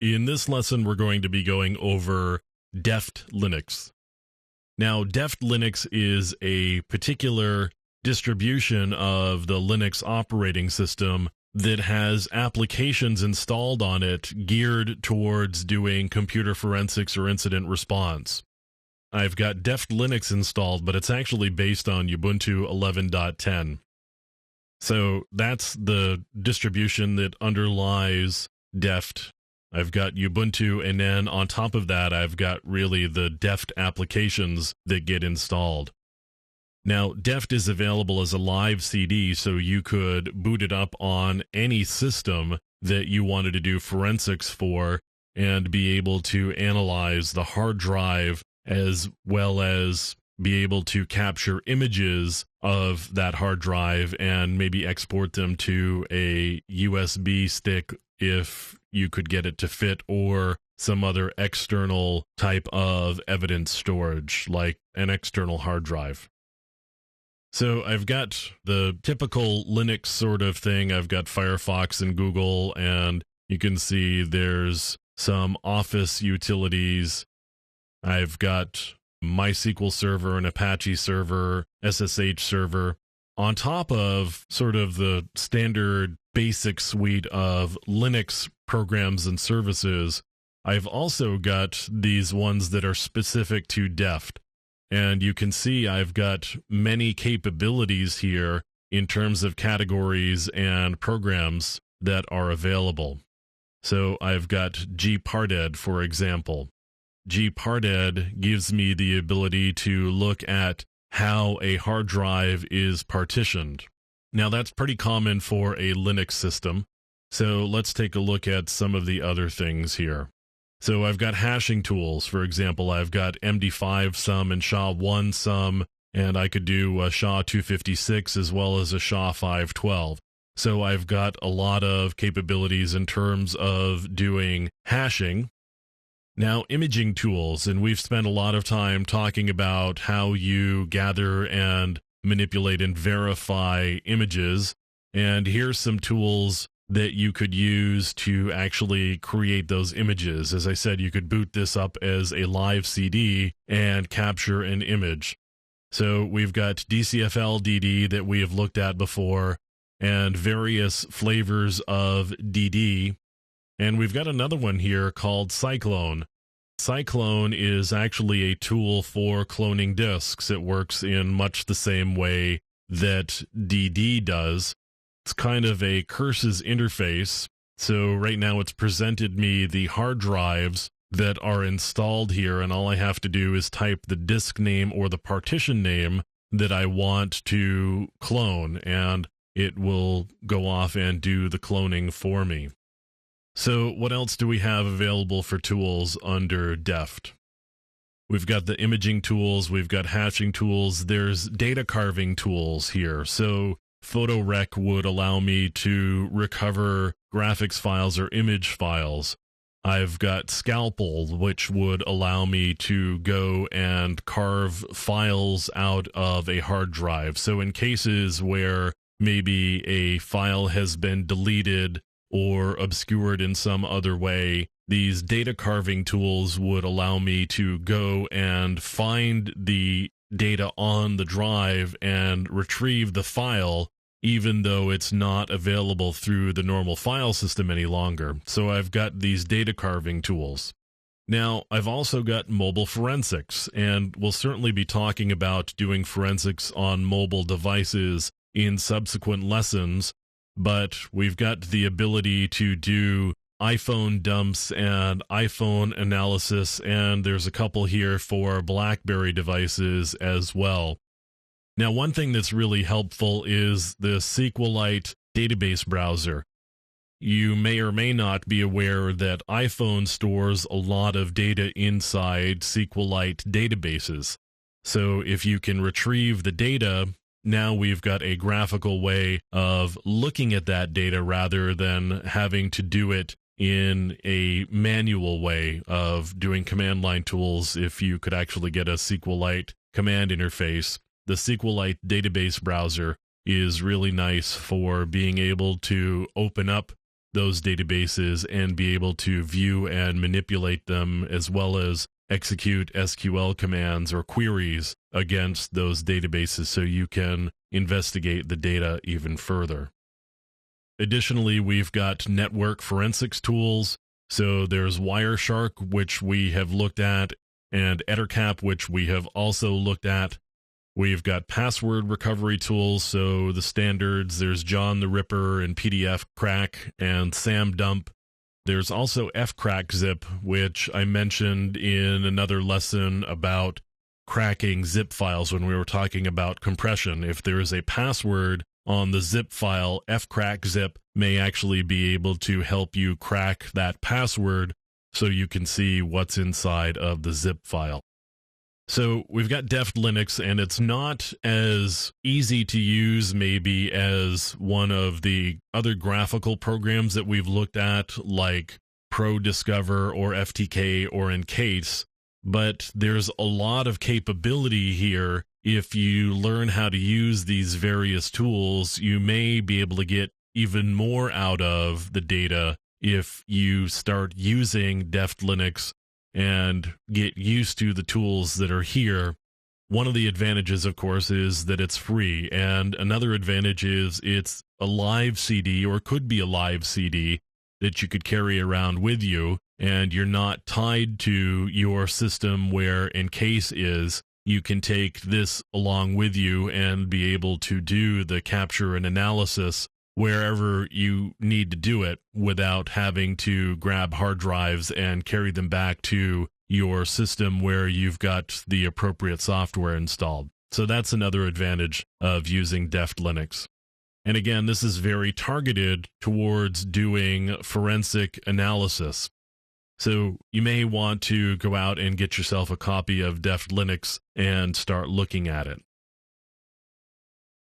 In this lesson, we're going to be going over DEFT Linux. Now, DEFT Linux is a particular distribution of the Linux operating system that has applications installed on it geared towards doing computer forensics or incident response. I've got DEFT Linux installed, but it's actually based on Ubuntu 11.10. So that's the distribution that underlies DEFT. I've got Ubuntu, and then on top of that, I've got really the DEFT applications that get installed. Now, DEFT is available as a live CD, so you could boot it up on any system that you wanted to do forensics for and be able to analyze the hard drive as well as be able to capture images of that hard drive and maybe export them to a USB stick if you could get it to fit, or some other external type of evidence storage like an external hard drive. So I've got the typical Linux sort of thing. I've got Firefox and Google, and you can see there's some Office utilities. I've got MySQL server, an Apache server, SSH server, on top of sort of the standard basic suite of Linux programs and services. I've also got these ones that are specific to DEFT. And you can see I've got many capabilities here in terms of categories and programs that are available. So I've got gparted, for example. gparted gives me the ability to look at how a hard drive is partitioned. Now, that's pretty common for a Linux system. So let's take a look at some of the other things here. So I've got hashing tools. For example, I've got MD5 some and SHA-1 some, and I could do a SHA-256 as well as a SHA-512. So I've got a lot of capabilities in terms of doing hashing. Now, imaging tools, and we've spent a lot of time talking about how you gather and manipulate and verify images, and here's some tools that you could use to actually create those images. As I said, you could boot this up as a live CD and capture an image. So we've got DCFL DD that we have looked at before, and various flavors of DD. And we've got another one here called Cyclone. Cyclone is actually a tool for cloning disks. It works in much the same way that DD does. It's kind of a curses interface. So right now it's presented me the hard drives that are installed here, and all I have to do is type the disk name or the partition name that I want to clone, and it will go off and do the cloning for me. So what else do we have available for tools under DEFT? We've got the imaging tools, we've got hashing tools, there's data carving tools here. So PhotoRec would allow me to recover graphics files or image files. I've got Scalpel, which would allow me to go and carve files out of a hard drive. So in cases where maybe a file has been deleted or obscured in some other way, these data carving tools would allow me to go and find the data on the drive and retrieve the file, even though it's not available through the normal file system any longer. So I've got these data carving tools. Now, I've also got mobile forensics, and we'll certainly be talking about doing forensics on mobile devices in subsequent lessons, but we've got the ability to do iPhone dumps and iPhone analysis, and there's a couple here for BlackBerry devices as well. Now, one thing that's really helpful is the SQLite database browser. You may or may not be aware that iPhone stores a lot of data inside SQLite databases. So if you can retrieve the data, now we've got a graphical way of looking at that data rather than having to do it in a manual way of doing command line tools. If you could actually get a SQLite command interface, the SQLite database browser is really nice for being able to open up those databases and be able to view and manipulate them, as well as execute SQL commands or queries against those databases so you can investigate the data even further. Additionally, we've got network forensics tools. So there's Wireshark, which we have looked at, and Ettercap, which we have also looked at. We've got password recovery tools, so the standards, there's John the Ripper and PDF Crack and SamDump. There's also fcrackzip, which I mentioned in another lesson about cracking zip files when we were talking about compression. If there is a password on the zip file, fcrackzip may actually be able to help you crack that password so you can see what's inside of the zip file. So we've got DEFT Linux, and it's not as easy to use maybe as one of the other graphical programs that we've looked at, like ProDiscover or FTK or Encase, but there's a lot of capability here. If you learn how to use these various tools, you may be able to get even more out of the data if you start using DEFT Linux and get used to the tools that are here. One of the advantages, of course, is that it's free. And another advantage is it's a live CD, or could be a live CD, that you could carry around with you. And you're not tied to your system where Encase is. You can take this along with you and be able to do the capture and analysis wherever you need to do it without having to grab hard drives and carry them back to your system where you've got the appropriate software installed. So that's another advantage of using DEFT Linux. And again, this is very targeted towards doing forensic analysis. So you may want to go out and get yourself a copy of DEFT Linux and start looking at it.